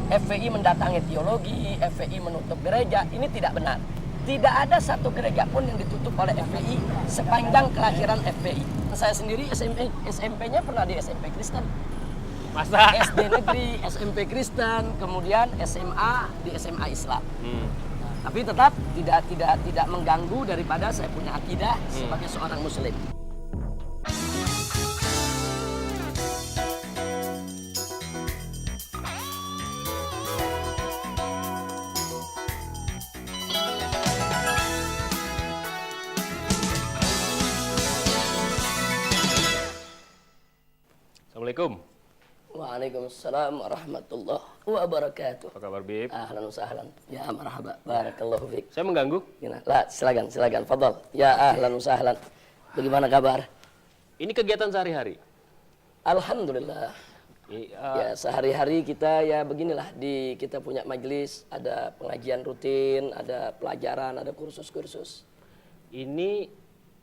FPI mendatangi teologi, FPI menutup gereja, ini tidak benar. Tidak ada satu gereja pun yang ditutup oleh FPI sepanjang kelahiran FPI. Saya sendiri SMP-nya pernah di SMP Kristen. Masa? SD negeri, SMP Kristen, kemudian SMA di SMA Islam. Tapi tetap tidak mengganggu daripada saya punya akidah sebagai seorang muslim. Assalamualaikum. Waalaikumsalam warahmatullahi wabarakatuh. Apa kabar, Bib? Ahlan wa sahlan. Ya marhaba. Barakallahu fiik. Saya mengganggu? Lah, silakan. Fadhal. Ya ahlan wa sahlan. Bagaimana kabar? Ini kegiatan sehari-hari. Alhamdulillah. Ya sehari-hari kita ya beginilah, kita punya majelis, ada pengajian rutin, ada pelajaran, ada kursus-kursus. Ini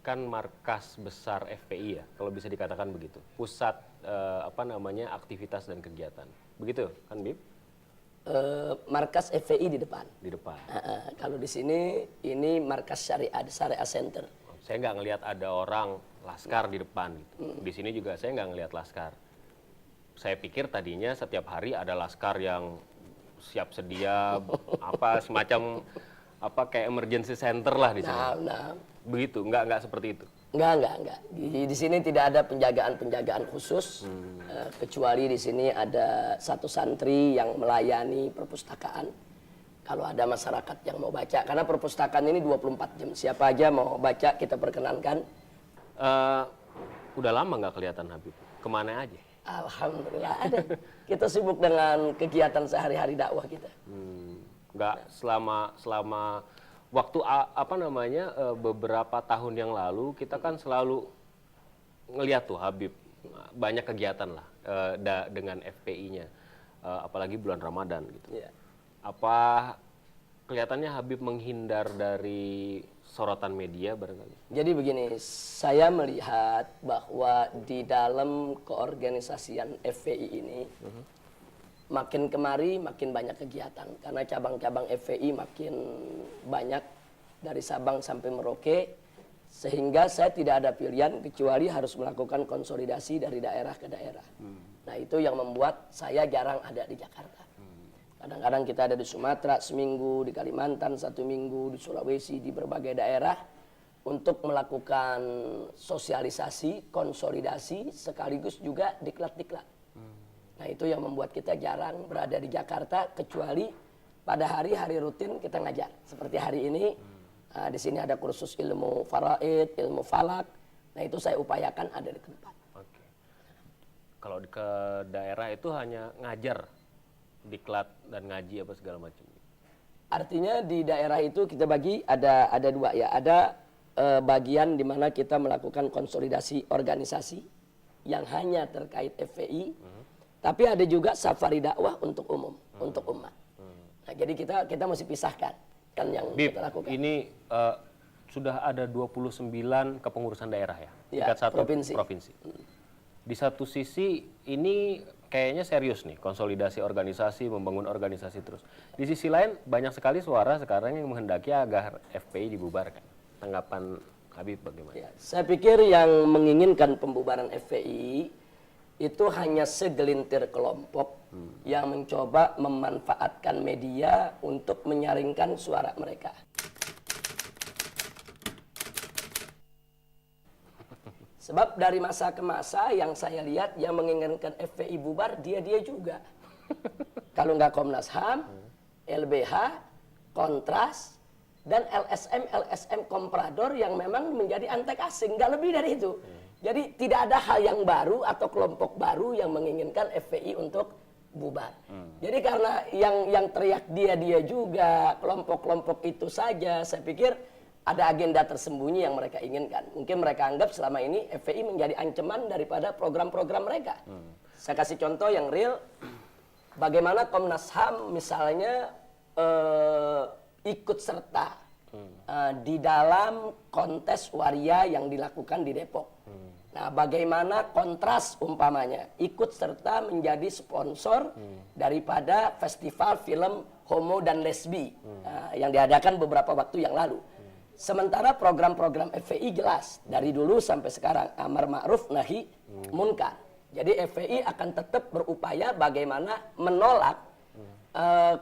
kan markas besar FPI ya, kalau bisa dikatakan begitu. Pusat aktivitas dan kegiatan. Begitu kan, Bib? Markas FPI di depan. Di depan. Kalau di sini ini markas syariah center. Saya nggak ngelihat ada orang laskar di depan gitu. Di sini juga saya nggak ngelihat laskar. Saya pikir tadinya setiap hari ada laskar yang siap sedia semacam kayak emergency center lah di sini. Nah. Begitu, nggak seperti itu. Enggak. Di sini tidak ada penjagaan khusus, kecuali di sini ada satu santri yang melayani perpustakaan. Kalau ada masyarakat yang mau baca, karena perpustakaan ini 24 jam. Siapa aja mau baca kita perkenankan. Udah lama nggak kelihatan Habib. Kemana aja? Alhamdulillah ada. Kita sibuk dengan kegiatan sehari-hari dakwah kita. Nggak selama waktu beberapa tahun yang lalu kita kan selalu ngelihat tuh Habib banyak kegiatan lah dengan FPI-nya, apalagi bulan Ramadan gitu. Yeah. Apa kelihatannya Habib menghindar dari sorotan media barangkali? Jadi begini, saya melihat bahwa di dalam keorganisasian FPI ini makin kemari makin banyak kegiatan, karena cabang-cabang FPI makin banyak dari Sabang sampai Merauke, sehingga saya tidak ada pilihan kecuali harus melakukan konsolidasi dari daerah ke daerah. Nah itu yang membuat saya jarang ada di Jakarta. Kadang-kadang kita ada di Sumatera seminggu, di Kalimantan 1 minggu, di Sulawesi, di berbagai daerah untuk melakukan sosialisasi, konsolidasi, sekaligus juga diklat-diklat. Nah itu yang membuat kita jarang berada di Jakarta, kecuali pada hari-hari rutin kita ngajar. Seperti hari ini, di sini ada kursus ilmu faraid, ilmu falak. Nah itu saya upayakan ada di tempat. Oke. Kalau ke daerah itu hanya ngajar, diklat dan ngaji apa segala macam. Artinya di daerah itu kita bagi ada dua ya. Ada bagian di mana kita melakukan konsolidasi organisasi yang hanya terkait FPI. Tapi ada juga safari dakwah untuk umum, untuk umat. Nah, jadi kita mesti pisahkan kan yang Bib, kita lakukan. ini sudah ada 29 kepengurusan daerah ya, tingkat satu provinsi. Di satu sisi ini kayaknya serius nih, konsolidasi organisasi, membangun organisasi terus. Di sisi lain banyak sekali suara sekarang yang menghendaki agar FPI dibubarkan. Tanggapan Habib bagaimana? Ya, saya pikir yang menginginkan pembubaran FPI itu hanya segelintir kelompok yang mencoba memanfaatkan media untuk menyaringkan suara mereka. Sebab dari masa ke masa yang saya lihat yang menginginkan FPI bubar dia juga. Kalau nggak Komnas HAM, LBH, Kontras, dan LSM Komprador yang memang menjadi antek asing, nggak lebih dari itu. Jadi tidak ada hal yang baru atau kelompok baru yang menginginkan FPI untuk bubar. Jadi karena yang teriak dia juga, kelompok-kelompok itu saja, saya pikir ada agenda tersembunyi yang mereka inginkan. Mungkin mereka anggap selama ini FPI menjadi ancaman daripada program-program mereka. Saya kasih contoh yang real, bagaimana Komnas HAM misalnya ikut serta di dalam kontes waria yang dilakukan di Depok. Nah, bagaimana Kontras umpamanya ikut serta menjadi sponsor daripada festival film homo dan lesbi yang diadakan beberapa waktu yang lalu. Sementara program-program FPI jelas dari dulu sampai sekarang amar ma'ruf nahi munkar. Jadi FPI akan tetap berupaya bagaimana menolak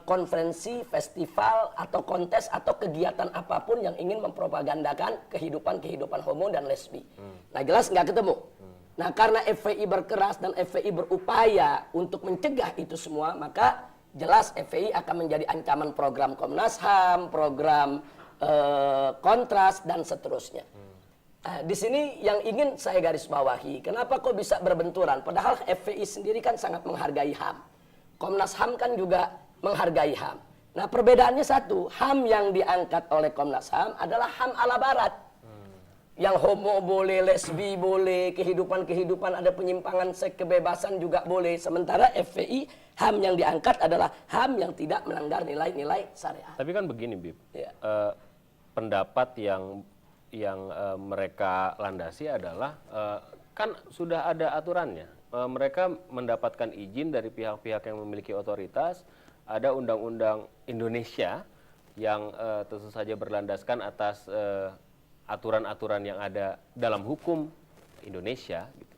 konferensi, festival, atau kontes, atau kegiatan apapun yang ingin mempropagandakan kehidupan homo dan lesbi. Nah, jelas nggak ketemu. Nah, karena FPI berkeras dan FPI berupaya untuk mencegah itu semua, maka jelas FPI akan menjadi ancaman program Komnas HAM, program Kontras, dan seterusnya. Di sini yang ingin saya garis bawahi, kenapa kok bisa berbenturan? Padahal FPI sendiri kan sangat menghargai HAM. Komnas HAM kan juga menghargai HAM. Nah, perbedaannya satu, HAM yang diangkat oleh Komnas HAM adalah HAM ala barat. Yang homo boleh, lesbi boleh, kehidupan ada penyimpangan seks, kebebasan juga boleh. Sementara FPI, HAM yang diangkat adalah HAM yang tidak melanggar nilai-nilai syariat. Tapi kan begini, Bib. Ya. Pendapat yang mereka landasi adalah kan sudah ada aturannya. Mereka mendapatkan izin dari pihak-pihak yang memiliki otoritas, ada undang-undang Indonesia yang tentu saja berlandaskan atas aturan-aturan yang ada dalam hukum Indonesia, gitu.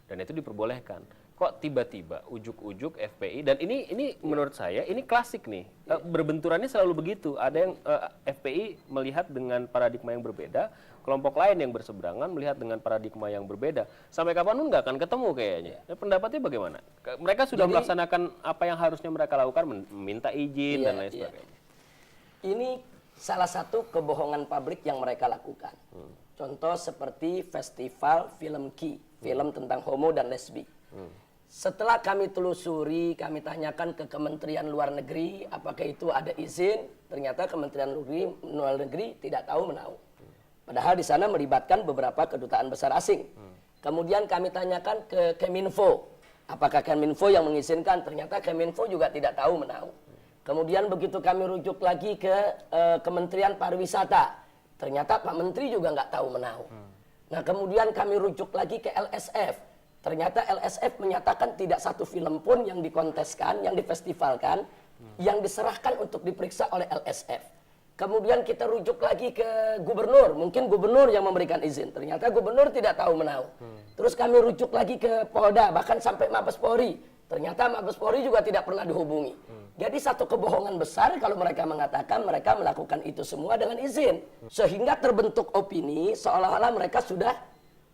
Dan itu diperbolehkan. Kok tiba-tiba ujuk-ujuk FPI, dan ini menurut saya ini klasik nih, berbenturannya selalu begitu. Ada yang FPI melihat dengan paradigma yang berbeda, kelompok lain yang berseberangan melihat dengan paradigma yang berbeda. Sampai kapanpun nggak akan ketemu kayaknya. Pendapatnya bagaimana? Mereka sudah melaksanakan apa yang harusnya mereka lakukan, meminta izin dan lain sebagainya. Ini salah satu kebohongan publik yang mereka lakukan. Contoh seperti festival film Ki, film tentang homo dan lesbi. Setelah kami telusuri, kami tanyakan ke Kementerian Luar Negeri, apakah itu ada izin, ternyata Kementerian Luar Negeri tidak tahu menahu. Padahal di sana melibatkan beberapa kedutaan besar asing. Kemudian kami tanyakan ke Keminfo, apakah Keminfo yang mengizinkan, ternyata Keminfo juga tidak tahu menahu. Kemudian begitu kami rujuk lagi ke Kementerian Pariwisata, ternyata Pak Menteri juga nggak tahu menahu. Nah, kemudian kami rujuk lagi ke LSF, ternyata LSF menyatakan tidak satu film pun yang dikonteskan, yang difestivalkan, yang diserahkan untuk diperiksa oleh LSF. Kemudian kita rujuk lagi ke gubernur, mungkin gubernur yang memberikan izin, ternyata gubernur tidak tahu menahu. Terus kami rujuk lagi ke Polda, bahkan sampai Mabes Polri, ternyata Mabes Polri juga tidak pernah dihubungi. Jadi satu kebohongan besar kalau mereka mengatakan mereka melakukan itu semua dengan izin. Sehingga terbentuk opini seolah-olah mereka sudah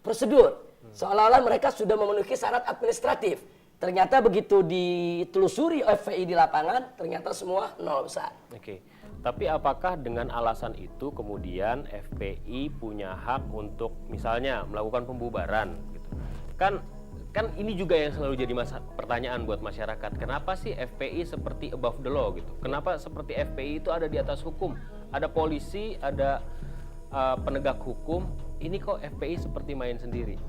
prosedur. Seolah-olah mereka sudah memenuhi syarat administratif. Ternyata begitu ditelusuri FPI di lapangan, ternyata semua nol besar. Oke. Tapi apakah dengan alasan itu kemudian FPI punya hak untuk misalnya melakukan pembubaran gitu? Kan ini juga yang selalu jadi pertanyaan buat masyarakat. Kenapa sih FPI seperti above the law gitu? Kenapa seperti FPI itu ada di atas hukum? Ada polisi, ada penegak hukum. Ini kok FPI seperti main sendiri?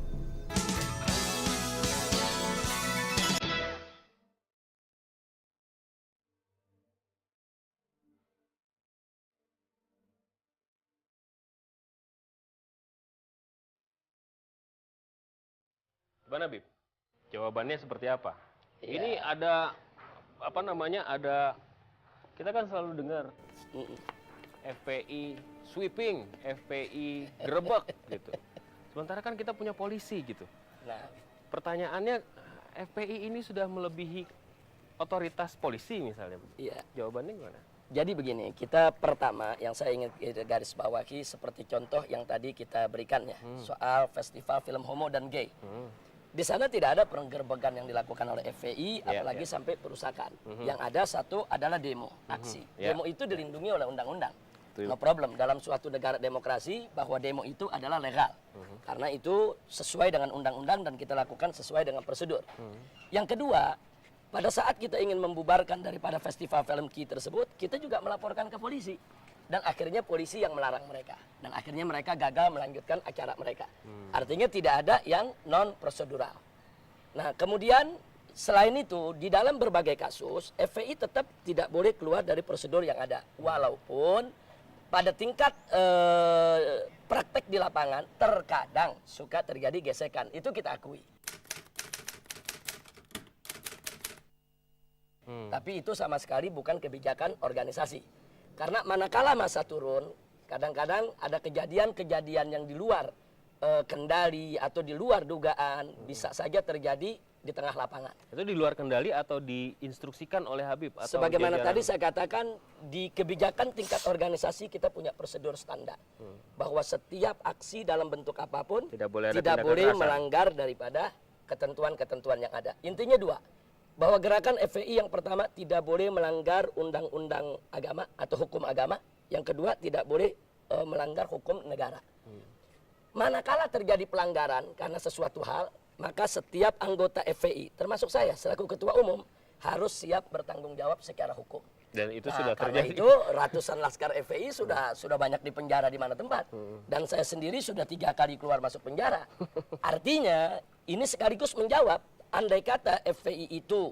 Gimana, Bib? Jawabannya seperti apa? Ya. Ini ada kita kan selalu dengar FPI sweeping, FPI gerebek gitu. Sementara kan kita punya polisi gitu. Nah, pertanyaannya FPI ini sudah melebihi otoritas polisi misalnya. Iya. Jawabannya gimana? Jadi begini, kita pertama yang saya ingin garis bawahi seperti contoh yang tadi kita berikan ya, soal festival film homo dan gay. Di sana tidak ada penggerbekan yang dilakukan oleh FPI, apalagi sampai perusakan. Yang ada satu adalah demo, aksi. Demo itu dilindungi oleh undang-undang. No problem, dalam suatu negara demokrasi bahwa demo itu adalah legal. Karena itu sesuai dengan undang-undang dan kita lakukan sesuai dengan prosedur. Yang kedua, pada saat kita ingin membubarkan daripada festival film Ki tersebut, kita juga melaporkan ke polisi. Dan akhirnya polisi yang melarang mereka. Dan akhirnya mereka gagal melanjutkan acara mereka. Artinya tidak ada yang non-prosedural. Nah, kemudian selain itu, di dalam berbagai kasus, FPI tetap tidak boleh keluar dari prosedur yang ada. Walaupun pada tingkat praktek di lapangan terkadang suka terjadi gesekan. Itu kita akui. Tapi itu sama sekali bukan kebijakan organisasi. Karena manakala masa turun, kadang-kadang ada kejadian-kejadian yang di luar kendali atau di luar dugaan, bisa saja terjadi di tengah lapangan. Itu di luar kendali atau diinstruksikan oleh Habib? Atau sebagaimana tadi saya katakan, di kebijakan tingkat organisasi kita punya prosedur standar. Bahwa setiap aksi dalam bentuk apapun tidak boleh melanggar daripada ketentuan-ketentuan yang ada. Intinya dua. Bahwa gerakan FPI yang pertama tidak boleh melanggar undang-undang agama atau hukum agama. Yang kedua tidak boleh melanggar hukum negara. Manakala terjadi pelanggaran karena sesuatu hal, maka setiap anggota FPI, termasuk saya selaku ketua umum, harus siap bertanggung jawab secara hukum. Dan itu sudah karena terjadi. itu ratusan laskar FPI sudah banyak di penjara di mana tempat. Dan saya sendiri sudah 3 kali keluar masuk penjara. Artinya ini sekaligus menjawab, andai kata FPI itu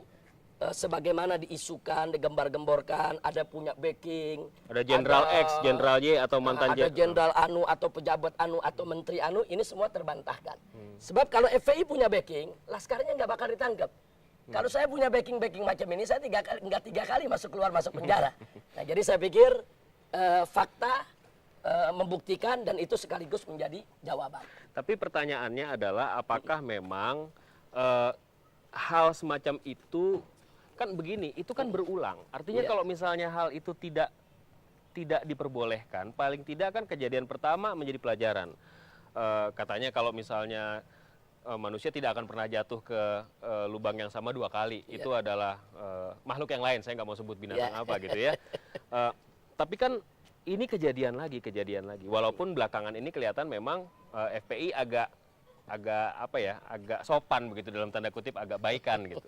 sebagaimana diisukan, digembar-gemborkan, ada punya backing, ada jenderal X, jenderal Y atau mantan ada jenderal anu atau pejabat anu atau menteri anu, ini semua terbantahkan. Sebab kalau FPI punya backing, laskarnya nggak bakal ditangkap. Kalau saya punya backing macam ini, saya nggak 3 kali keluar masuk penjara. Nah, jadi saya pikir fakta membuktikan dan itu sekaligus menjadi jawaban. Tapi pertanyaannya adalah apakah memang hal semacam itu kan begini, itu kan berulang. Artinya kalau misalnya hal itu tidak diperbolehkan, paling tidak kan kejadian pertama menjadi pelajaran. Katanya kalau misalnya manusia tidak akan pernah jatuh ke lubang yang sama 2 kali, itu adalah makhluk yang lain. Saya nggak mau sebut binatang apa gitu ya. Tapi kan ini kejadian lagi. Walaupun belakangan ini kelihatan memang FPI agak sopan begitu, dalam tanda kutip agak baikan gitu.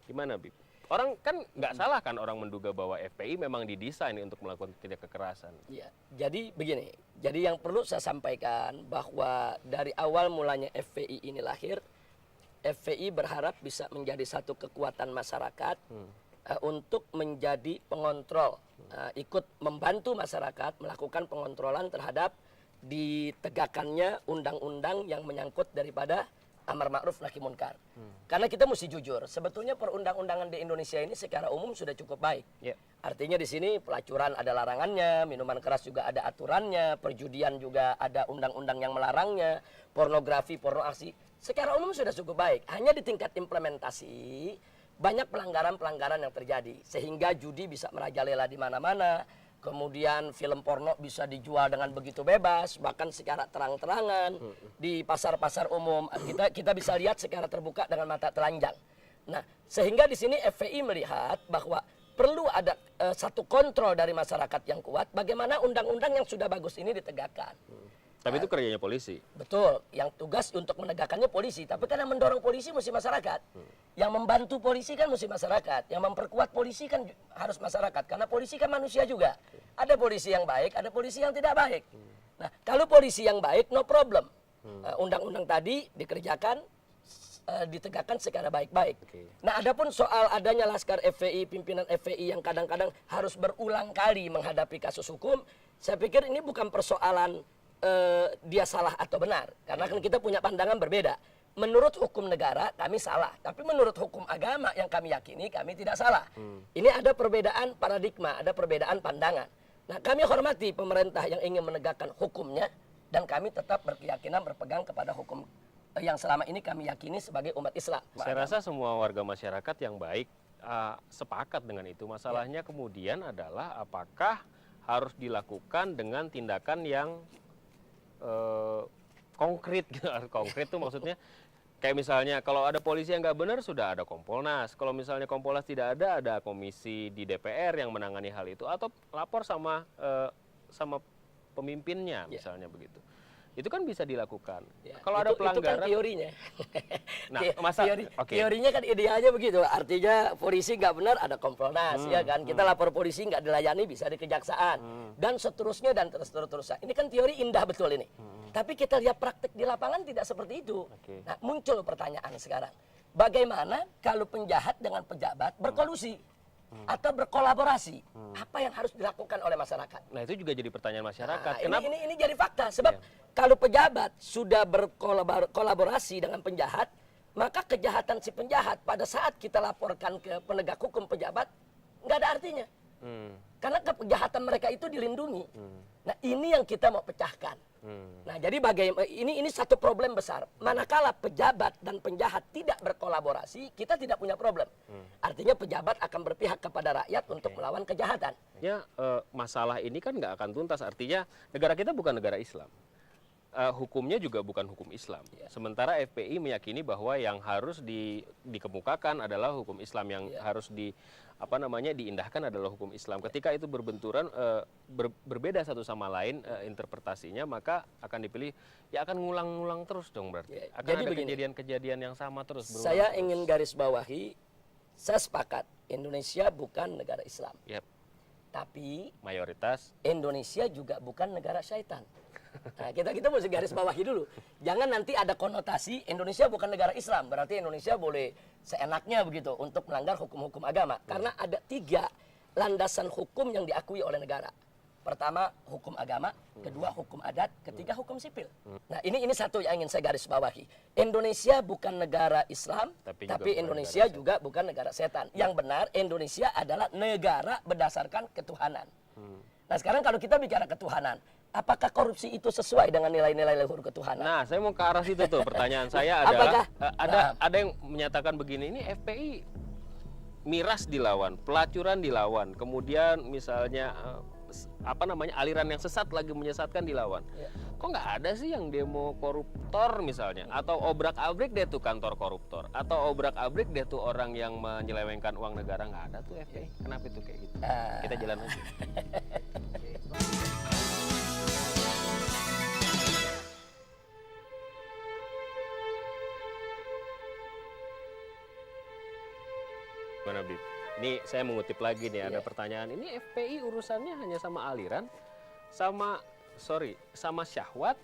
Gimana, Bib? Orang kan nggak salah kan orang menduga bahwa FPI memang didesain untuk melakukan tindak kekerasan. Iya, jadi begini. Jadi yang perlu saya sampaikan bahwa dari awal mulanya FPI ini lahir, FPI berharap bisa menjadi satu kekuatan masyarakat untuk menjadi pengontrol, ikut membantu masyarakat melakukan pengontrolan terhadap ditegakkannya undang-undang yang menyangkut daripada amar ma'ruf nahi munkar. Karena kita mesti jujur, sebetulnya perundang-undangan di Indonesia ini secara umum sudah cukup baik. Artinya di sini pelacuran ada larangannya, minuman keras juga ada aturannya, perjudian juga ada undang-undang yang melarangnya, pornografi, pornoaksi, secara umum sudah cukup baik. Hanya di tingkat implementasi banyak pelanggaran-pelanggaran yang terjadi, sehingga judi bisa merajalela di mana-mana. Kemudian film porno bisa dijual dengan begitu bebas, bahkan secara terang-terangan di pasar-pasar umum. Kita bisa lihat secara terbuka dengan mata telanjang. Nah, sehingga di sini FPI melihat bahwa perlu ada satu kontrol dari masyarakat yang kuat, bagaimana undang-undang yang sudah bagus ini ditegakkan. Tapi itu kerjanya polisi. Betul, yang tugas untuk menegakkannya polisi. Tapi karena mendorong polisi mesti masyarakat. Yang membantu polisi kan mesti masyarakat. Yang memperkuat polisi kan harus masyarakat. Karena polisi kan manusia juga. Ada polisi yang baik, ada polisi yang tidak baik. Nah, kalau polisi yang baik, no problem. Undang-undang tadi dikerjakan, ditegakkan secara baik-baik. Nah, adapun soal adanya laskar FPI, pimpinan FPI yang kadang-kadang harus berulang kali menghadapi kasus hukum, saya pikir ini bukan persoalan dia salah atau benar, karena kan kita punya pandangan berbeda. Menurut hukum negara kami salah, tapi menurut hukum agama yang kami yakini kami tidak salah. Ini ada perbedaan paradigma, ada perbedaan pandangan. Nah, kami hormati pemerintah yang ingin menegakkan hukumnya, dan kami tetap berkeyakinan berpegang kepada hukum yang selama ini kami yakini sebagai umat Islam. Saya rasa semua warga masyarakat yang baik sepakat dengan itu. Masalahnya kemudian adalah apakah harus dilakukan dengan tindakan yang konkret. Konkret itu maksudnya kayak misalnya kalau ada polisi yang nggak benar sudah ada Kompolnas. Kalau misalnya Kompolnas tidak ada komisi di DPR yang menangani hal itu, atau lapor sama pemimpinnya misalnya begitu. Itu kan bisa dilakukan. Kalau ada pelanggaran, itu kan teorinya. Nah, teorinya kan idealnya begitu. Artinya polisi nggak benar ada Kompolnas, ya kan? Kita lapor polisi nggak dilayani bisa di kejaksaan dan seterusnya dan terus-terusan. Ini kan teori indah betul ini. Tapi kita lihat praktek di lapangan tidak seperti itu. Nah, muncul pertanyaan sekarang. Bagaimana kalau penjahat dengan pejabat berkolusi? atau berkolaborasi. Apa yang harus dilakukan oleh masyarakat? Nah, itu juga jadi pertanyaan masyarakat. Nah, ini jadi fakta. Sebab kalau pejabat sudah berkolaborasi dengan penjahat, maka kejahatan si penjahat pada saat kita laporkan ke penegak hukum pejabat, nggak ada artinya. Karena kejahatan mereka itu dilindungi. Nah, ini yang kita mau pecahkan. Nah, jadi ini satu problem besar. Manakala pejabat dan penjahat tidak berkolaborasi, kita tidak punya problem. Artinya pejabat akan berpihak kepada rakyat untuk melawan kejahatan. Ya, masalah ini kan nggak akan tuntas. Artinya negara kita bukan negara Islam. Hukumnya juga bukan hukum Islam. Sementara FPI meyakini bahwa yang harus dikemukakan adalah hukum Islam, yang harus diindahkan adalah hukum Islam. Ketika itu berbenturan, berbeda satu sama lain interpretasinya, maka akan dipilih, ya akan ngulang-ngulang terus dong berarti. Akan ada kejadian-kejadian yang sama terus. Saya ingin garis bawahi, saya sepakat Indonesia bukan negara Islam. Tapi mayoritas Indonesia juga bukan negara syaitan. Nah, kita mesti garis bawahi dulu. Jangan nanti ada konotasi Indonesia bukan negara Islam, berarti Indonesia boleh seenaknya begitu untuk melanggar hukum-hukum agama. Karena ada 3 landasan hukum yang diakui oleh negara. Pertama, hukum agama, kedua hukum adat, ketiga hukum sipil. Nah, ini satu yang ingin saya garis bawahi. Indonesia bukan negara Islam, tapi Indonesia juga bukan negara setan. Yang benar, Indonesia adalah negara berdasarkan ketuhanan. Nah, sekarang kalau kita bicara ketuhanan, apakah korupsi itu sesuai dengan nilai-nilai luhur ketuhanan? Nah, saya mau ke arah situ tuh. Pertanyaan saya adalah, ada yang menyatakan begini, ini FPI miras dilawan, pelacuran dilawan, kemudian misalnya aliran yang sesat lagi menyesatkan dilawan. Kok nggak ada sih yang demo koruptor misalnya, atau obrak-abrik deh tuh kantor koruptor, atau obrak-abrik deh tuh orang yang menyelewengkan uang negara? Nggak ada tuh FPI. Kenapa itu kayak gitu? Kita jalan aja. Mana Bib? Ini saya mengutip lagi nih, ada pertanyaan. Ini FPI urusannya hanya sama aliran, sama syahwat,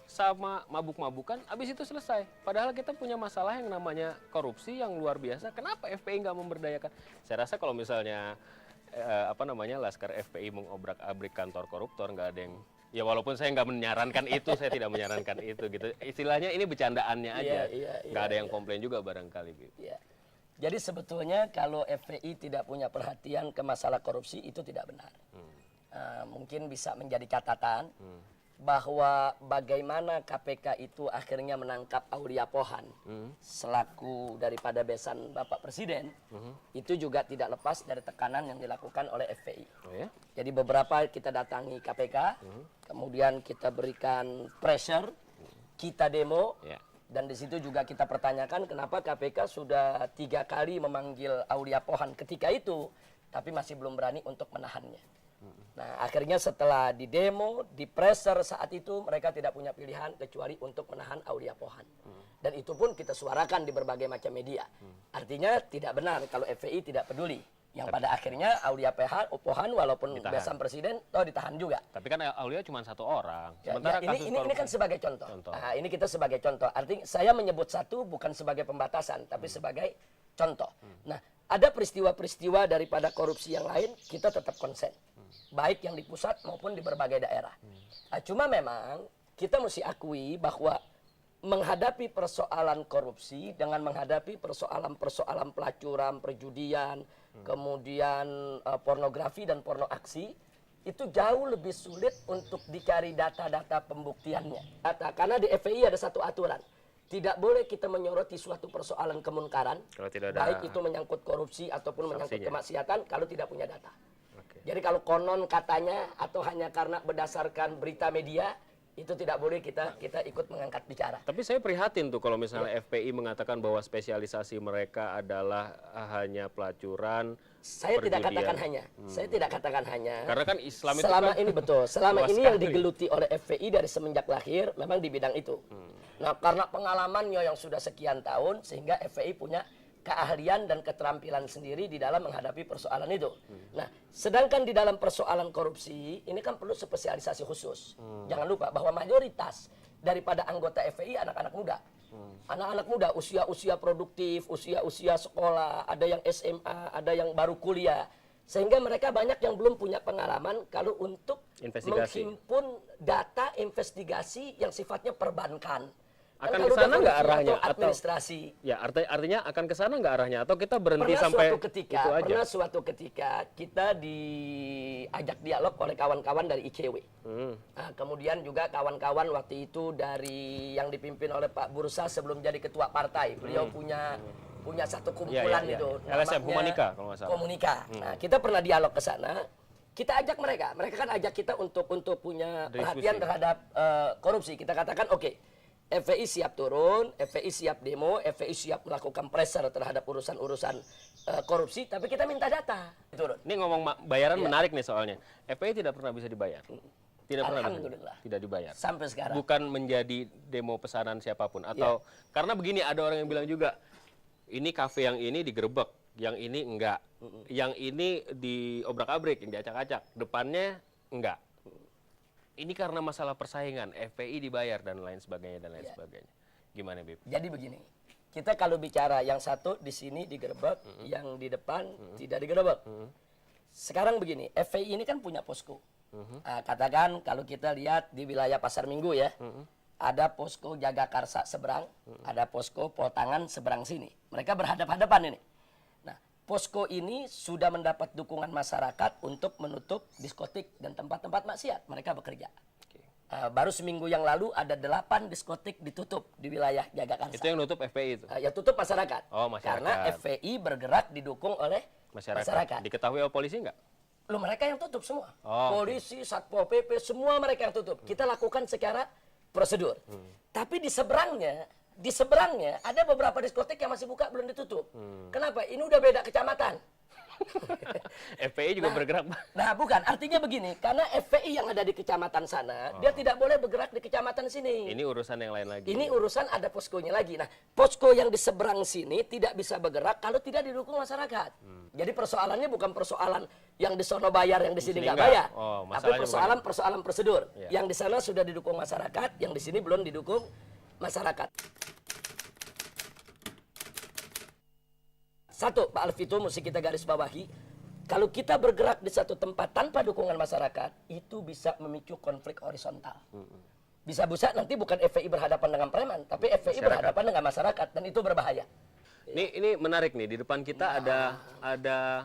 sama mabuk-mabukan, habis itu selesai. Padahal kita punya masalah yang namanya korupsi yang luar biasa. Kenapa FPI nggak memberdayakan? Saya rasa kalau misalnya Laskar FPI mengobrak-abrik kantor koruptor, nggak ada yang, ya walaupun saya nggak menyarankan itu, saya tidak menyarankan itu gitu. Istilahnya ini bercandaannya aja, nggak ada yang komplain juga barangkali. Jadi sebetulnya kalau FPI tidak punya perhatian ke masalah korupsi itu tidak benar. Mungkin bisa menjadi catatan bahwa bagaimana KPK itu akhirnya menangkap Aulia Pohan selaku daripada besan Bapak Presiden, itu juga tidak lepas dari tekanan yang dilakukan oleh FPI. Jadi beberapa kita datangi KPK, kemudian kita berikan pressure, kita demo. Dan di situ juga kita pertanyakan kenapa KPK sudah 3 kali memanggil Aulia Pohan ketika itu, tapi masih belum berani untuk menahannya. Nah, akhirnya setelah di demo, di pressure saat itu, mereka tidak punya pilihan kecuali untuk menahan Aulia Pohan. Dan itu pun kita suarakan di berbagai macam media. Artinya tidak benar kalau FPI tidak peduli. Yang pada akhirnya Aulia Pohan walaupun besan presiden, ditahan juga. Tapi kan Aulia cuma 1 orang. Sementara ini kan sebagai contoh. Nah, ini kita sebagai contoh. Artinya saya menyebut satu bukan sebagai pembatasan, tapi sebagai contoh. Nah, ada peristiwa-peristiwa daripada korupsi yang lain, kita tetap konsen. Baik yang di pusat maupun di berbagai daerah. Nah, cuma memang kita mesti akui bahwa menghadapi persoalan korupsi dengan menghadapi persoalan pelacuran, perjudian, kemudian pornografi dan porno aksi, itu jauh lebih sulit untuk dicari data-data pembuktiannya. Karena di FPI ada satu aturan. Tidak boleh kita menyoroti suatu persoalan kemunkaran, baik itu menyangkut korupsi ataupun menyangkut kemaksiatan, kalau tidak punya data. Jadi kalau konon katanya atau hanya karena berdasarkan berita media, itu tidak boleh kita ikut mengangkat bicara. Tapi saya prihatin tuh kalau misalnya FPI mengatakan bahwa spesialisasi mereka adalah hanya pelacuran. Saya tidak katakan hanya. Saya tidak katakan hanya. Karena kan Islam itu selama ini betul. Selama ini yang digeluti oleh FPI dari semenjak lahir memang di bidang itu. Nah, karena pengalamannya yang sudah sekian tahun sehingga FPI punya keahlian dan keterampilan sendiri di dalam menghadapi persoalan itu. Nah, sedangkan di dalam persoalan korupsi, ini kan perlu spesialisasi khusus. Jangan lupa bahwa mayoritas daripada anggota FPI anak-anak muda. Anak-anak muda, usia-usia produktif, usia-usia sekolah, ada yang SMA, ada yang baru kuliah. Sehingga mereka banyak yang belum punya pengalaman kalau untuk menghimpun data investigasi yang sifatnya perbankan. Akan ke sana nggak arahnya? Administrasi. Ya, artinya akan ke sana nggak arahnya? Atau kita berhenti sampai itu aja? Pernah suatu ketika kita diajak dialog oleh kawan-kawan dari ICW. Nah, kemudian juga kawan-kawan waktu itu dari yang dipimpin oleh Pak Bursa sebelum jadi ketua partai. Beliau punya satu kumpulan itu. LSM, Humanika kalau nggak salah. Komunika. Nah, kita pernah dialog ke sana. Kita ajak mereka. Mereka kan ajak kita untuk punya perhatian terhadap korupsi. Kita katakan oke. FPI siap turun, FPI siap demo, FPI siap melakukan pressure terhadap urusan-urusan korupsi, tapi kita minta data. Turun. Ini ngomong bayaran menarik nih soalnya. FPI tidak pernah bisa dibayar. Tidak pernah. Alhamdulillah. Tidak dibayar. Sampai sekarang. Bukan menjadi demo pesanan siapapun. Atau karena begini, ada orang yang bilang juga, ini kafe yang ini digerebek, yang ini enggak. Yang ini diobrak-abrik, yang diacak-acak. Depannya enggak. Ini karena masalah persaingan, FPI dibayar dan lain sebagainya sebagainya. Gimana, Bib? Jadi begini, kita kalau bicara yang satu di sini digerebek, yang di depan tidak digerebek. Sekarang begini, FPI ini kan punya posko. Katakan kalau kita lihat di wilayah Pasar Minggu ya, ada posko Jagakarsa seberang, ada posko Poltangan seberang sini. Mereka berhadap-hadapan ini. Posko ini sudah mendapat dukungan masyarakat untuk menutup diskotik dan tempat-tempat maksiat. Mereka bekerja. Baru seminggu yang lalu ada 8 diskotik ditutup di wilayah Jagakarsa. Itu yang nutup FPI itu? Ya tutup masyarakat. Oh, masyarakat. Karena FPI bergerak didukung oleh masyarakat. Diketahui oleh polisi nggak? Loh, mereka yang tutup semua. Polisi, Satpol PP, semua mereka yang tutup. Kita lakukan secara prosedur. Tapi di seberangnya ada beberapa diskotik yang masih buka belum ditutup. Kenapa? Ini udah beda kecamatan. FPI juga bergerak. Nah, bukan. Artinya begini, karena FPI yang ada di kecamatan sana, dia tidak boleh bergerak di kecamatan sini. Ini urusan yang lain lagi. Ini urusan ada poskonya lagi. Nah, posko yang di seberang sini tidak bisa bergerak kalau tidak didukung masyarakat. Jadi persoalannya bukan persoalan yang di sono bayar, yang di sini nggak bayar. Tapi persoalan prosedur. Yang di sana sudah didukung masyarakat, yang di sini belum didukung masyarakat. Satu, Pak Alvito, mesti kita garis bawahi. Kalau kita bergerak di satu tempat tanpa dukungan masyarakat, itu bisa memicu konflik horizontal. Bisa-bisa nanti bukan FPI berhadapan dengan preman, tapi FPI berhadapan dengan masyarakat, dan itu berbahaya. Ini menarik nih, di depan kita ada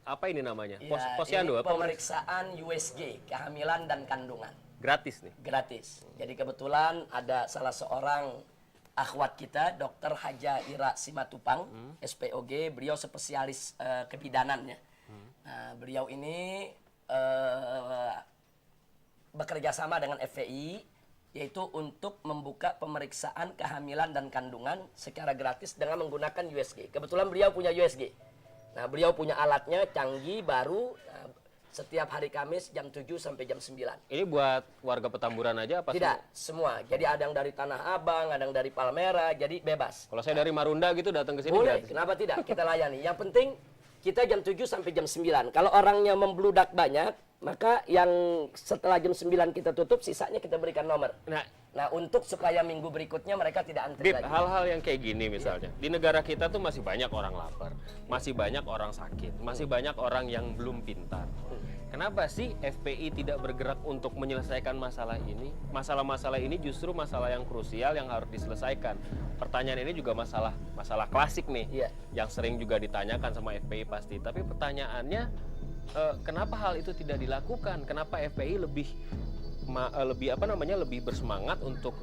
apa ini namanya? Posyandu apa? Pemeriksaan USG, kehamilan dan kandungan. Gratis nih? Gratis. Jadi kebetulan ada salah seorang akhwat kita, Dr. Haja Ira Simatupang, SPOG, beliau spesialis kebidanannya. Nah, beliau ini bekerja sama dengan FPI, yaitu untuk membuka pemeriksaan kehamilan dan kandungan secara gratis dengan menggunakan USG. Kebetulan beliau punya USG. Nah, beliau punya alatnya canggih, baru, setiap hari Kamis jam 7 sampai jam 9. Ini buat warga Petamburan aja apa? Tidak, semua. Jadi ada yang dari Tanah Abang, ada yang dari Palmera, jadi bebas. Kalau saya dari Marunda gitu datang ke sini boleh, gratis. Kenapa tidak? Kita layani. Yang penting kita jam 7 sampai jam 9. Kalau orangnya membludak banyak, maka yang setelah jam 9 kita tutup, sisanya kita berikan nomor. Nah, untuk supaya minggu berikutnya mereka tidak antri lagi. Hal-hal yang kayak gini misalnya. Di negara kita tuh masih banyak orang lapar, masih banyak orang sakit, masih banyak orang yang belum pintar. Kenapa sih FPI tidak bergerak untuk menyelesaikan masalah ini? Masalah-masalah ini justru masalah yang krusial yang harus diselesaikan. Pertanyaan ini juga masalah klasik nih, yang sering juga ditanyakan sama FPI pasti. Tapi pertanyaannya, kenapa hal itu tidak dilakukan? Kenapa FPI lebih bersemangat untuk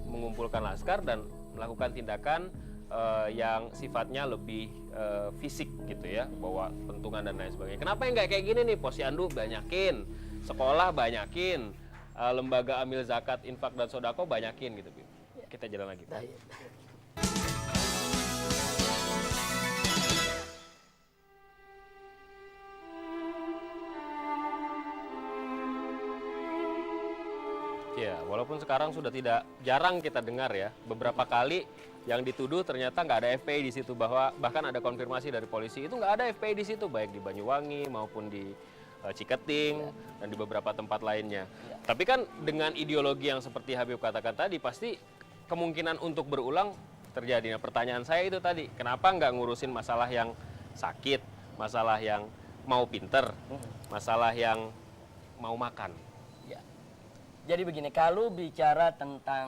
mengumpulkan laskar dan melakukan tindakan yang sifatnya lebih fisik gitu ya, bawa pentungan dan lain sebagainya. Kenapa yang nggak kayak gini nih? Posyandu banyakin, sekolah banyakin, lembaga amil zakat, infak dan sodako banyakin gitu. Kita jalan lagi. Ya, walaupun sekarang sudah tidak jarang kita dengar ya, beberapa kali yang dituduh ternyata nggak ada FPI di situ, bahkan ada konfirmasi dari polisi itu nggak ada FPI di situ, baik di Banyuwangi maupun di Ciketing dan di beberapa tempat lainnya. Tapi kan dengan ideologi yang seperti Habib katakan tadi, pasti kemungkinan untuk berulang terjadi. Nah, pertanyaan saya itu tadi, kenapa nggak ngurusin masalah yang sakit, masalah yang mau pinter, masalah yang mau makan? Ya. Jadi begini, kalau bicara tentang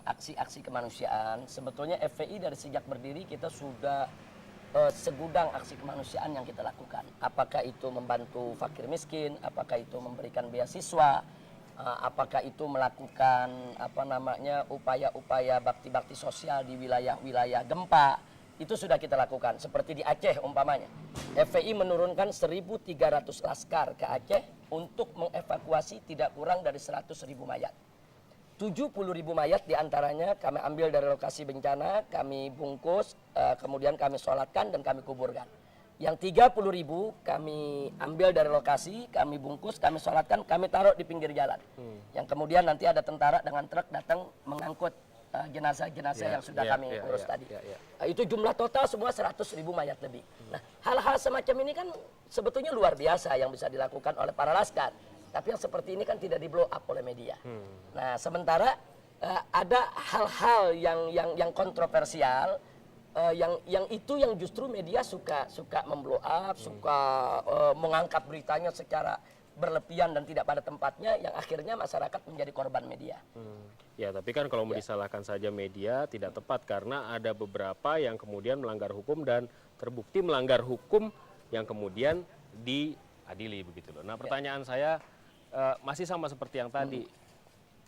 aksi-aksi kemanusiaan, sebetulnya FPI dari sejak berdiri kita sudah segudang aksi kemanusiaan yang kita lakukan. Apakah itu membantu fakir miskin, apakah itu memberikan beasiswa, apakah itu melakukan upaya-upaya bakti-bakti sosial di wilayah-wilayah gempa, itu sudah kita lakukan. Seperti di Aceh umpamanya, FPI menurunkan 1.300 laskar ke Aceh untuk mengevakuasi tidak kurang dari 100.000 mayat. 70.000 mayat diantaranya kami ambil dari lokasi bencana, kami bungkus, kemudian kami sholatkan dan kami kuburkan. Yang 30.000 kami ambil dari lokasi, kami bungkus, kami sholatkan, kami taruh di pinggir jalan. Yang kemudian nanti ada tentara dengan truk datang mengangkut jenazah-jenazah yang sudah kami urus tadi. Itu jumlah total semua 100.000 mayat lebih. Nah, hal-hal semacam ini kan sebetulnya luar biasa yang bisa dilakukan oleh para laskar. Tapi yang seperti ini kan tidak di blow up oleh media. Nah, sementara ada hal-hal yang kontroversial, yang justru media suka memblow up, suka mengangkat beritanya secara berlebihan dan tidak pada tempatnya, yang akhirnya masyarakat menjadi korban media. Ya, tapi kan kalau mau disalahkan saja media tidak tepat, karena ada beberapa yang kemudian melanggar hukum dan terbukti melanggar hukum yang kemudian diadili begitu loh. Nah, pertanyaan saya masih sama seperti yang tadi.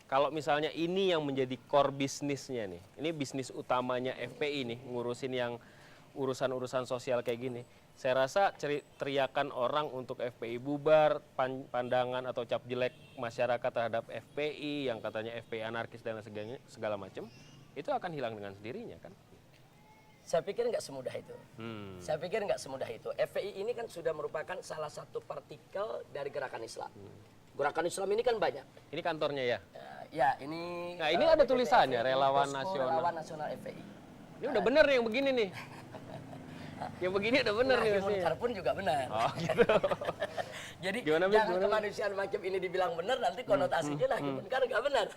Kalau misalnya ini yang menjadi core bisnisnya nih, ini bisnis utamanya FPI nih, ngurusin yang urusan-urusan sosial kayak gini, saya rasa teriakan orang untuk FPI bubar, pandangan atau cap jelek masyarakat terhadap FPI yang katanya FPI anarkis dan segala macam, itu akan hilang dengan sendirinya kan? Saya pikir nggak semudah itu. Saya pikir nggak semudah itu. FPI ini kan sudah merupakan salah satu partikel dari gerakan Islam. Gerakan Islam ini kan banyak. Ini kantornya ya? Ya, ini. Nah, ini ada tulisannya Relawan Nasional. Relawan Nasional FPI. Ini udah bener nih yang begini nih. Yang begini udah bener nih. Munkar pun juga benar. Oh, gitu. Jadi jangan kemanusiaan macam ini dibilang benar, nanti konotasinya nahi munkar nggak benar.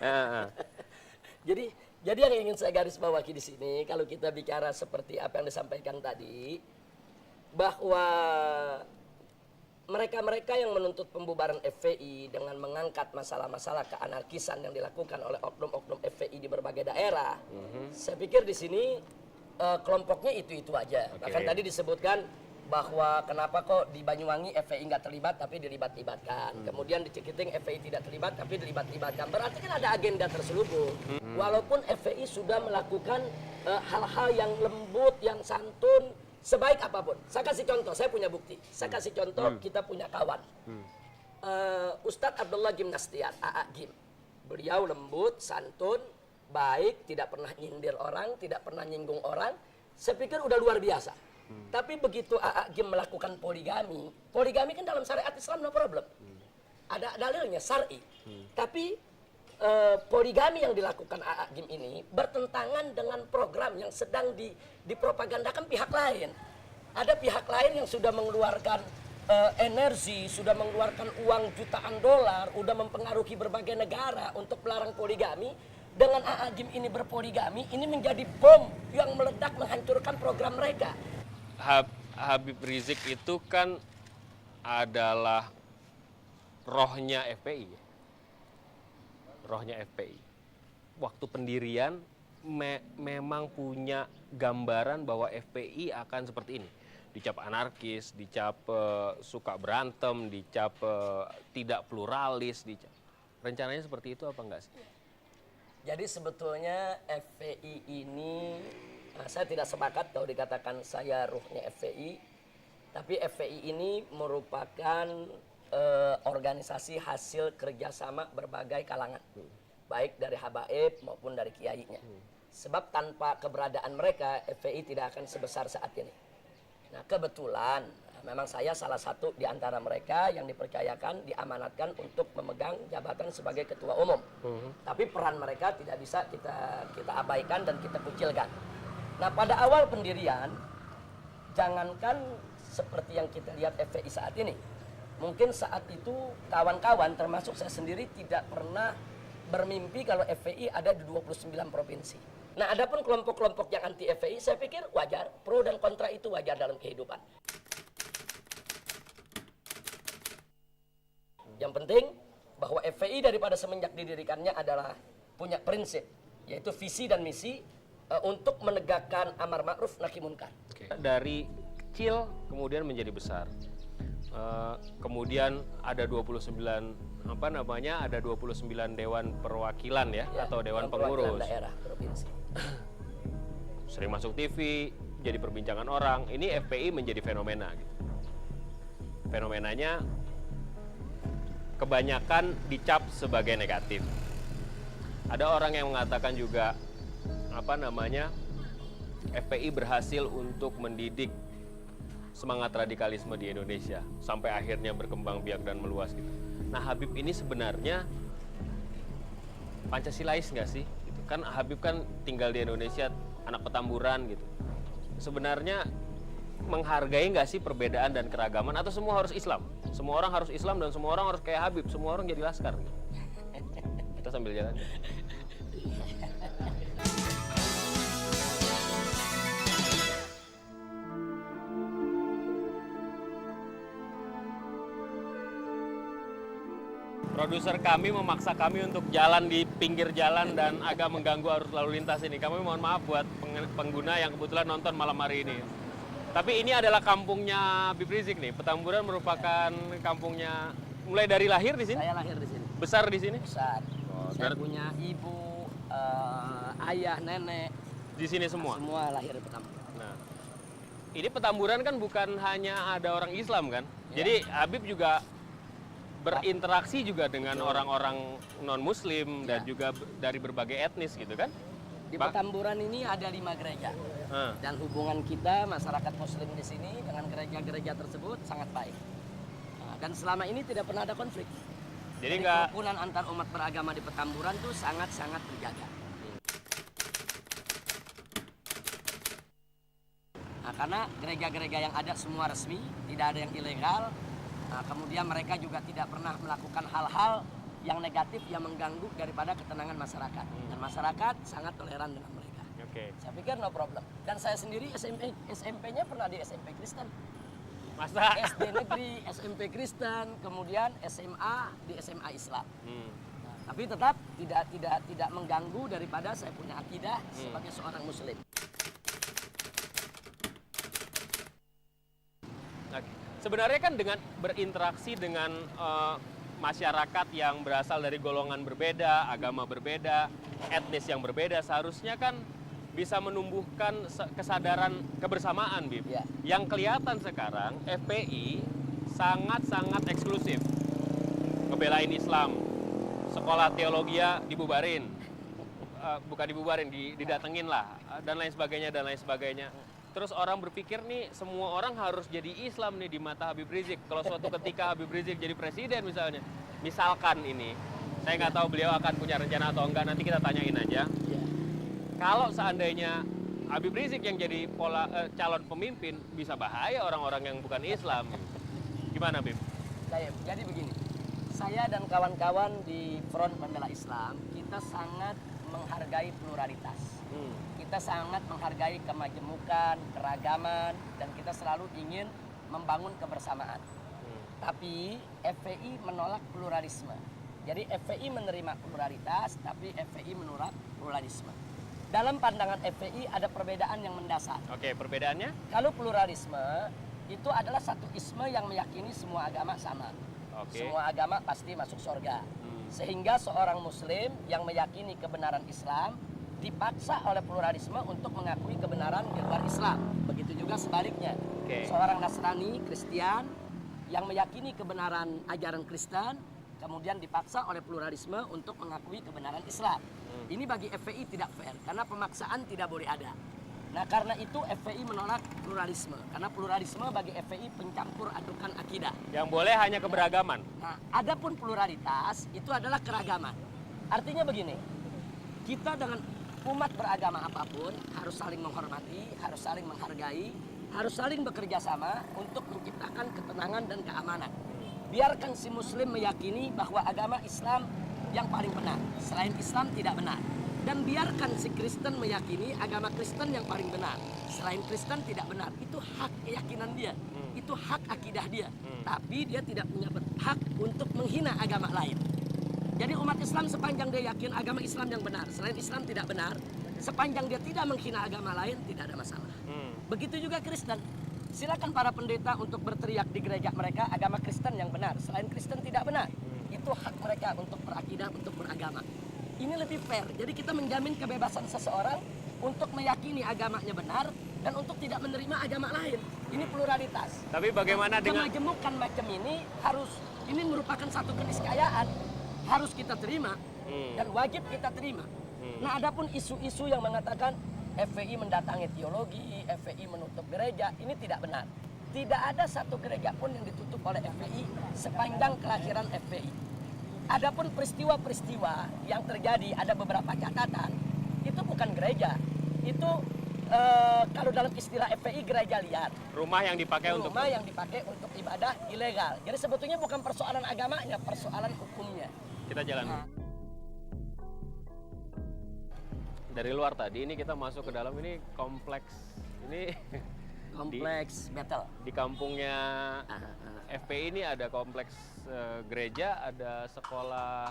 Jadi yang ingin saya garis bawahi di sini, kalau kita bicara seperti apa yang disampaikan tadi, bahwa mereka-mereka yang menuntut pembubaran FPI dengan mengangkat masalah-masalah keanarkisan yang dilakukan oleh oknum-oknum FPI di berbagai daerah, saya pikir di sini kelompoknya itu-itu aja. Bahkan tadi disebutkan bahwa kenapa kok di Banyuwangi FPI nggak terlibat tapi dilibat-libatkan. Kemudian di Cikiting FPI tidak terlibat tapi dilibat-libatkan. Berarti kan ada agenda terselubung. Walaupun FPI sudah melakukan hal-hal yang lembut, yang santun, sebaik apapun. Saya kasih contoh, saya punya bukti. Saya kasih contoh, kita punya kawan. Ustadz Abdullah Gimnastiar, AA Gim. Beliau lembut, santun, baik, tidak pernah nyindir orang, tidak pernah nyinggung orang. Saya pikir udah luar biasa. Tapi begitu AA Gim melakukan poligami kan dalam syariat Islam no problem. Ada dalilnya, syar'i. Tapi poligami yang dilakukan AA Gim ini bertentangan dengan program yang sedang dipropagandakan pihak lain. Ada pihak lain yang sudah mengeluarkan energi, sudah mengeluarkan uang jutaan dolar, sudah mempengaruhi berbagai negara untuk melarang poligami. Dengan AA Gim ini berpoligami, ini menjadi bom yang meledak menghancurkan program mereka. Habib Rizik itu kan adalah rohnya FPI. Rohnya FPI. Waktu pendirian memang punya gambaran bahwa FPI akan seperti ini. Dicap anarkis, dicap suka berantem, dicap tidak pluralis, dicap. Rencananya seperti itu apa enggak sih? Jadi sebetulnya FPI ini, saya tidak sepakat kalau dikatakan saya ruhnya FPI, tapi FPI ini merupakan organisasi hasil kerjasama berbagai kalangan, baik dari habaib maupun dari kiainya. Sebab tanpa keberadaan mereka, FPI tidak akan sebesar saat ini. Nah, kebetulan memang saya salah satu di antara mereka yang dipercayakan, diamanatkan untuk memegang jabatan sebagai ketua umum. Tapi peran mereka tidak bisa kita abaikan dan kita kucilkan. Nah, pada awal pendirian, jangankan seperti yang kita lihat FPI saat ini, mungkin saat itu kawan-kawan termasuk saya sendiri tidak pernah bermimpi kalau FPI ada di 29 provinsi. Nah, adapun kelompok-kelompok yang anti FPI, saya pikir wajar, pro dan kontra itu wajar dalam kehidupan. Yang penting bahwa FPI daripada semenjak didirikannya adalah punya prinsip, yaitu visi dan misi untuk menegakkan amar ma'ruf nahi munkar. Dari kecil kemudian menjadi besar. Kemudian ada 29 ada 29 dewan perwakilan ya atau dewan pengurus daerah provinsi. Sering masuk TV, jadi perbincangan orang. Ini FPI menjadi fenomena gitu. Fenomenanya kebanyakan dicap sebagai negatif. Ada orang yang mengatakan juga FPI berhasil untuk mendidik semangat radikalisme di Indonesia sampai akhirnya berkembang biak dan meluas gitu. Nah, Habib ini sebenarnya Pancasilais nggak sih? Gitu. Kan Habib kan tinggal di Indonesia, anak Petamburan gitu. Sebenarnya menghargai nggak sih perbedaan dan keragaman atau semua harus Islam? Semua orang harus Islam dan semua orang harus kayak Habib, semua orang jadi laskar gitu. Kita sambil jalan. Produser kami memaksa kami untuk jalan di pinggir jalan dan agak mengganggu arus lalu lintas ini. Kami mohon maaf buat pengguna yang kebetulan nonton malam hari ini. Tapi ini adalah kampungnya Habib Rizik nih. Petamburan merupakan kampungnya mulai dari lahir di sini? Saya lahir di sini. Besar di sini? Besar. Saya punya ibu, ayah, nenek. Di sini semua? Semua lahir di Petamburan. Nah, ini Petamburan kan bukan hanya ada orang Islam kan? Ya. Jadi Habib juga berinteraksi juga dengan orang-orang non-muslim dan juga dari berbagai etnis gitu kan? Di Petamburan ini ada 5 gereja. Dan hubungan kita masyarakat muslim di sini dengan gereja-gereja tersebut sangat baik. Dan selama ini tidak pernah ada konflik. Jadi kerukunan antar umat beragama di Petamburan tuh sangat-sangat terjaga. Nah, karena gereja-gereja yang ada semua resmi, tidak ada yang ilegal. Nah, kemudian mereka juga tidak pernah melakukan hal-hal yang negatif yang mengganggu daripada ketenangan masyarakat. Dan masyarakat sangat toleran dengan mereka. Saya pikir no problem. Dan saya sendiri SMP-nya pernah di SMP Kristen. Masa? SD negeri, SMP Kristen, kemudian SMA di SMA Islam. Nah, tapi tetap tidak mengganggu daripada saya punya akidah sebagai seorang muslim. Sebenarnya kan dengan berinteraksi dengan masyarakat yang berasal dari golongan berbeda, agama berbeda, etnis yang berbeda, seharusnya kan bisa menumbuhkan kesadaran kebersamaan, Bib. Ya. Yang kelihatan sekarang FPI sangat-sangat eksklusif. Ngebelain Islam, sekolah teologi dibubarin, bukan dibubarin, didatengin lah, dan lain sebagainya. Terus orang berpikir nih, semua orang harus jadi Islam nih di mata Habib Rizik. Kalau suatu ketika Habib Rizik jadi presiden misalnya, misalkan ini, saya nggak tahu beliau akan punya rencana atau enggak, nanti kita tanyain aja. Ya. Kalau seandainya Habib Rizik yang jadi calon pemimpin, bisa bahaya orang-orang yang bukan Islam. Gimana, Bib? Jadi begini, saya dan kawan-kawan di Front Pembela Islam, kita sangat menghargai pluralitas. Kita sangat menghargai kemajemukan, keragaman, dan kita selalu ingin membangun kebersamaan. Tapi FPI menolak pluralisme. Jadi FPI menerima pluralitas, tapi FPI menolak pluralisme. Dalam pandangan FPI ada perbedaan yang mendasar. Oke, perbedaannya? Kalau pluralisme itu adalah satu isme yang meyakini semua agama sama. Semua agama pasti masuk surga. Sehingga seorang muslim yang meyakini kebenaran Islam dipaksa oleh pluralisme untuk mengakui kebenaran di luar Islam. Begitu juga sebaliknya. Seorang Nasrani, Kristen yang meyakini kebenaran ajaran Kristen kemudian dipaksa oleh pluralisme untuk mengakui kebenaran Islam. Ini bagi FPI tidak fair karena pemaksaan tidak boleh ada. Nah, karena itu FPI menolak pluralisme karena pluralisme bagi FPI pencampur adukan akidah. Yang boleh hanya keberagaman. Nah, adapun pluralitas itu adalah keragaman. Artinya begini, kita dengan umat beragama apapun harus saling menghormati, harus saling menghargai, harus saling bekerja sama untuk menciptakan ketenangan dan keamanan. Biarkan si muslim meyakini bahwa agama Islam yang paling benar. Selain Islam tidak benar. Dan biarkan si Kristen meyakini agama Kristen yang paling benar. Selain Kristen tidak benar. Itu hak keyakinan dia. Itu hak akidah dia. Tapi dia tidak punya hak untuk menghina agama lain. Jadi umat Islam sepanjang dia yakin agama Islam yang benar, selain Islam tidak benar, sepanjang dia tidak menghina agama lain, tidak ada masalah. Begitu juga Kristen. Silakan para pendeta untuk berteriak di gereja mereka agama Kristen yang benar, selain Kristen tidak benar. Itu hak mereka untuk berakidah, untuk beragama. Ini lebih fair. Jadi kita menjamin kebebasan seseorang untuk meyakini agamanya benar dan untuk tidak menerima agama lain. Ini pluralitas. Tapi bagaimana dengan kemajemukan macam ini merupakan satu keniscayaan, harus kita terima dan wajib kita terima. Nah, adapun isu-isu yang mengatakan FPI mendatangi teologi, FPI menutup gereja, ini tidak benar. Tidak ada satu gereja pun yang ditutup oleh FPI sepanjang kelahiran FPI. Adapun peristiwa-peristiwa yang terjadi, ada beberapa catatan, itu bukan gereja. Itu kalau dalam istilah FPI gereja liar. Rumah yang dipakai untuk ibadah ilegal. Jadi sebetulnya bukan persoalan agamanya, persoalan hukumnya. Kita jalan. Dari luar tadi ini kita masuk ke dalam, ini kompleks. Ini kompleks battle. Di kampungnya FPI ini ada kompleks gereja, ada sekolah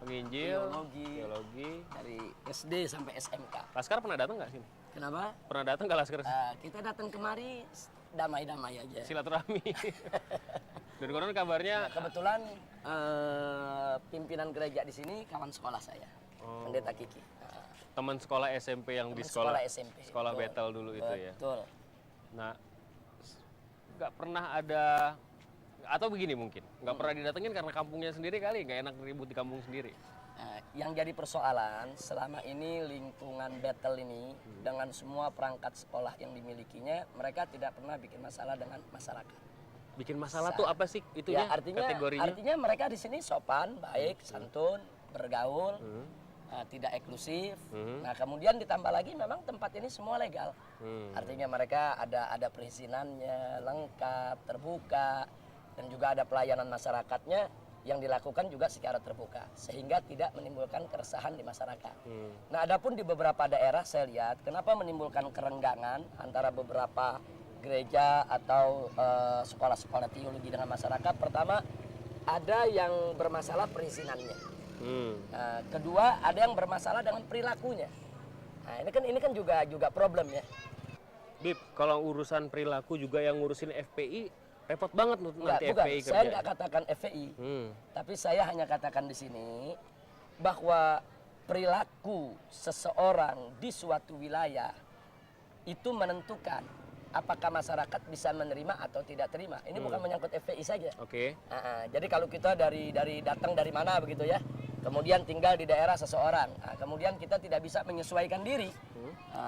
penginjil, teologi dari SD sampai SMK. Laskar pernah datang nggak sini? Kenapa? Pernah datang ke Laskar? Kita datang kemari damai-damai aja. Silaturahmi. Dan konon kabarnya kebetulan pimpinan gereja di sini kawan sekolah saya, Pendeta Kiki. Teman sekolah SMP yang di sekolah SMP. Sekolah Betel dulu itu ya. Betul. Nah, nggak pernah ada, atau begini mungkin, nggak pernah didatengin karena kampungnya sendiri kali, nggak enak ribut di kampung sendiri. Yang jadi persoalan selama ini lingkungan Betel ini dengan semua perangkat sekolah yang dimilikinya, mereka tidak pernah bikin masalah dengan masyarakat. Bikin masalah tuh apa sih itunya? Ya, artinya mereka di sini sopan, baik, santun, bergaul. Tidak eksklusif. Nah, kemudian ditambah lagi memang tempat ini semua legal. Artinya mereka ada perizinannya, lengkap, terbuka, dan juga ada pelayanan masyarakatnya yang dilakukan juga secara terbuka, sehingga tidak menimbulkan keresahan di masyarakat. Nah, adapun di beberapa daerah saya lihat kenapa menimbulkan kerenggangan antara beberapa gereja atau sekolah-sekolah teologi dengan masyarakat. Pertama, ada yang bermasalah perizinannya. Kedua, ada yang bermasalah dengan perilakunya. Nah, ini kan juga problem ya. Bib, kalau urusan perilaku juga yang ngurusin FPI repot banget nanti bukan. FPI kerja. Saya nggak katakan FPI, tapi saya hanya katakan di sini bahwa perilaku seseorang di suatu wilayah itu menentukan apakah masyarakat bisa menerima atau tidak terima. Ini bukan menyangkut FPI saja. Oke. Jadi kalau kita datang dari mana begitu ya, kemudian tinggal di daerah seseorang, kemudian kita tidak bisa menyesuaikan diri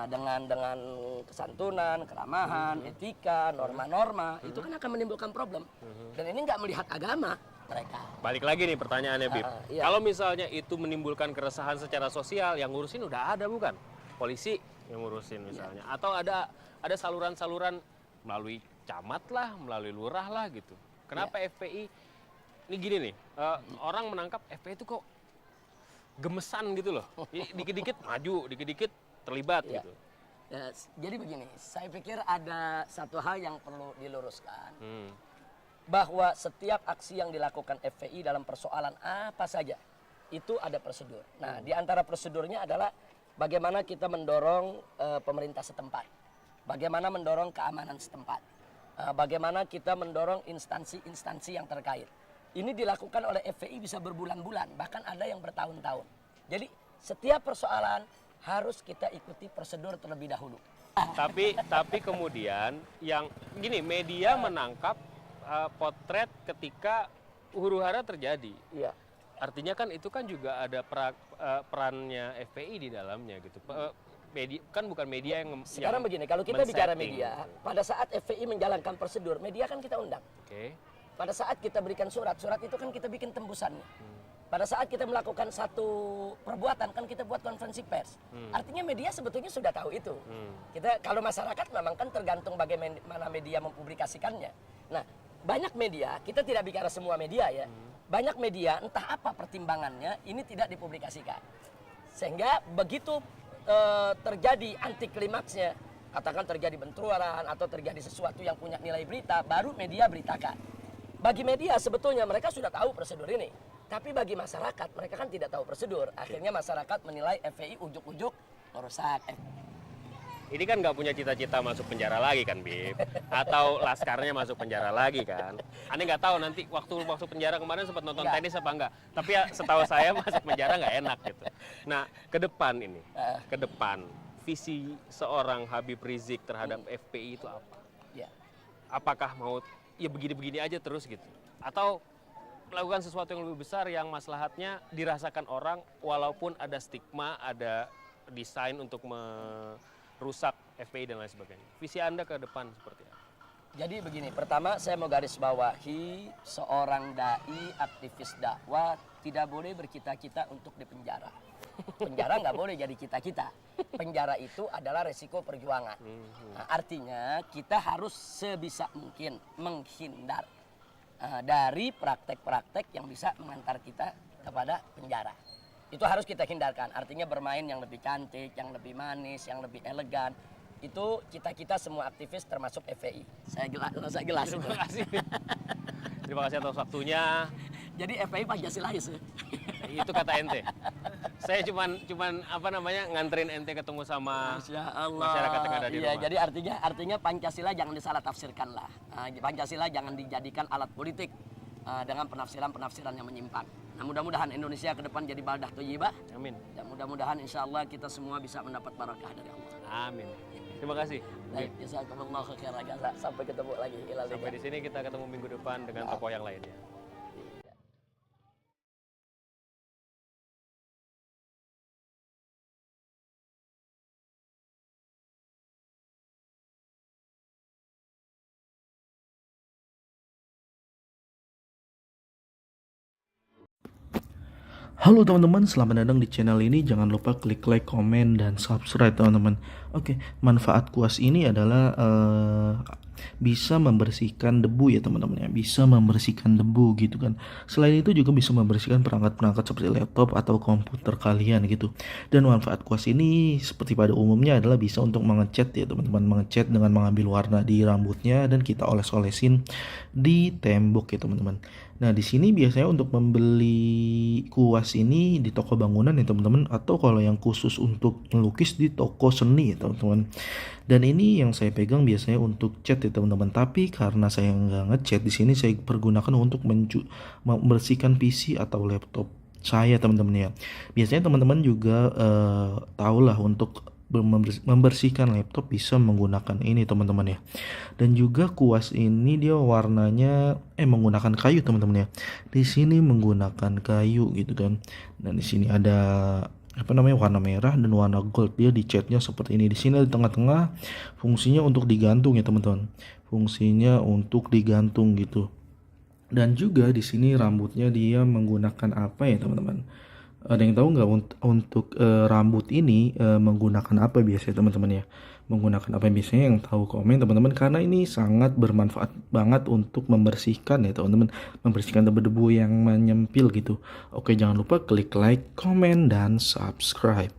dengan kesantunan, keramahan, etika, norma-norma, itu kan akan menimbulkan problem. Dan ini nggak melihat agama mereka. Balik lagi nih pertanyaannya, Bib. Iya. Kalau misalnya itu menimbulkan keresahan secara sosial, yang ngurusin udah ada bukan? Polisi yang ngurusin misalnya, atau ada saluran-saluran melalui camat lah, melalui lurah lah gitu. Kenapa FPI ini gini nih, orang menangkap FPI itu kok gemesan gitu loh, dikit-dikit maju, dikit-dikit terlibat gitu. Ya, jadi begini, saya pikir ada satu hal yang perlu diluruskan, bahwa setiap aksi yang dilakukan FPI dalam persoalan apa saja itu ada prosedur. Nah, di antara prosedurnya adalah bagaimana kita mendorong pemerintah setempat, bagaimana mendorong keamanan setempat, bagaimana kita mendorong instansi-instansi yang terkait. Ini dilakukan oleh FPI bisa berbulan-bulan, bahkan ada yang bertahun-tahun. Jadi setiap persoalan harus kita ikuti prosedur terlebih dahulu. Tapi kemudian yang gini, media menangkap potret ketika huru-hara terjadi. Iya. Artinya kan itu kan juga ada perannya FPI di dalamnya gitu. Media kan bukan media yang sekarang begini, kalau kita bicara media, pada saat FPI menjalankan prosedur, media kan kita undang. Oke. Pada saat kita berikan surat itu kan kita bikin tembusannya. Pada saat kita melakukan satu perbuatan kan kita buat konferensi pers. Artinya media sebetulnya sudah tahu itu. Kita kalau masyarakat memang kan tergantung bagaimana media mempublikasikannya. Nah, banyak media, kita tidak bicara semua media ya, banyak media entah apa pertimbangannya ini tidak dipublikasikan. Sehingga begitu terjadi anti klimaksnya, katakan terjadi benturan atau terjadi sesuatu yang punya nilai berita, baru media beritakan. Bagi media sebetulnya mereka sudah tahu prosedur ini, tapi bagi masyarakat mereka kan tidak tahu prosedur. Akhirnya masyarakat menilai FPI ujuk-ujuk merusak. Ini kan nggak punya cita-cita masuk penjara lagi kan, Bib? Atau laskarnya masuk penjara lagi kan? Aneh nggak tahu nanti waktu masuk penjara kemarin sempat nonton tenis apa enggak. Tapi ya setahu saya masuk penjara nggak enak gitu. Nah, ke depan ini, ke depan visi seorang Habib Rizik terhadap FPI itu apa? Ya. Apakah mau ya begini-begini aja terus gitu? Atau melakukan sesuatu yang lebih besar yang maslahatnya dirasakan orang walaupun ada stigma, ada desain untuk rusak FPI dan lain sebagainya. Visi Anda ke depan seperti apa? Jadi begini, pertama saya mau garis bawahi seorang dai, aktivis dakwah tidak boleh bercita-cita untuk dipenjara. Penjara nggak boleh jadi cita-cita. Penjara itu adalah resiko perjuangan. Nah, artinya kita harus sebisa mungkin menghindar dari praktek-praktek yang bisa mengantar kita kepada penjara. Itu harus kita hindarkan, artinya bermain yang lebih cantik, yang lebih manis, yang lebih elegan. Itu kita semua aktivis termasuk FPI. Saya jelas. Terima kasih. Terima kasih atas waktunya. Jadi FPI Pancasilais. Itu kata ente. Saya cuman apa namanya nganterin ente ketemu sama masyarakat yang ada di rumah. Jadi artinya Pancasila jangan disalah tafsirkan lah. Pancasila jangan dijadikan alat politik dengan penafsiran yang menyimpang. Nah, mudah-mudahan Indonesia ke depan jadi baldah thayyibah. Amin. Dan mudah-mudahan insya Allah kita semua bisa mendapat barakah dari Allah. Amin. Terima kasih. Baik, jazakumullahu khairan. Sampai ketemu lagi. Sampai di sini kita ketemu minggu depan dengan tokoh yang lainnya. Halo teman-teman, selamat datang di channel ini. Jangan lupa klik like, komen, dan subscribe teman-teman. Oke, manfaat kuas ini adalah bisa membersihkan debu ya teman-teman ya. Bisa membersihkan debu gitu kan. Selain itu juga bisa membersihkan perangkat-perangkat seperti laptop atau komputer kalian gitu. Dan manfaat kuas ini seperti pada umumnya adalah bisa untuk mengecat ya teman-teman. Mengecat dengan mengambil warna di rambutnya dan kita oles-olesin di tembok ya teman-teman. Nah, di sini biasanya untuk membeli kuas ini di toko bangunan ya teman-teman, atau kalau yang khusus untuk melukis di toko seni ya teman-teman. Dan ini yang saya pegang biasanya untuk cat ya teman-teman. Tapi karena saya nggak ngecat, di sini saya pergunakan untuk membersihkan PC atau laptop saya teman-teman ya. Biasanya teman-teman juga tahulah untuk membersihkan laptop bisa menggunakan ini teman-teman ya. Dan juga kuas ini dia warnanya menggunakan kayu teman-teman ya. Di sini menggunakan kayu gitu kan. Dan di sini ada warna merah dan warna gold. Dia dicatnya seperti ini. Di sini di tengah-tengah fungsinya untuk digantung ya teman-teman. Fungsinya untuk digantung gitu. Dan juga di sini rambutnya dia menggunakan apa ya teman-teman? Ada yang tahu nggak untuk rambut ini menggunakan apa biasanya teman-teman ya? Menggunakan apa biasanya, yang tahu komen teman-teman, karena ini sangat bermanfaat banget untuk membersihkan ya teman-teman, membersihkan debu-debu yang menyempil gitu. Oke, jangan lupa klik like, komen, dan subscribe.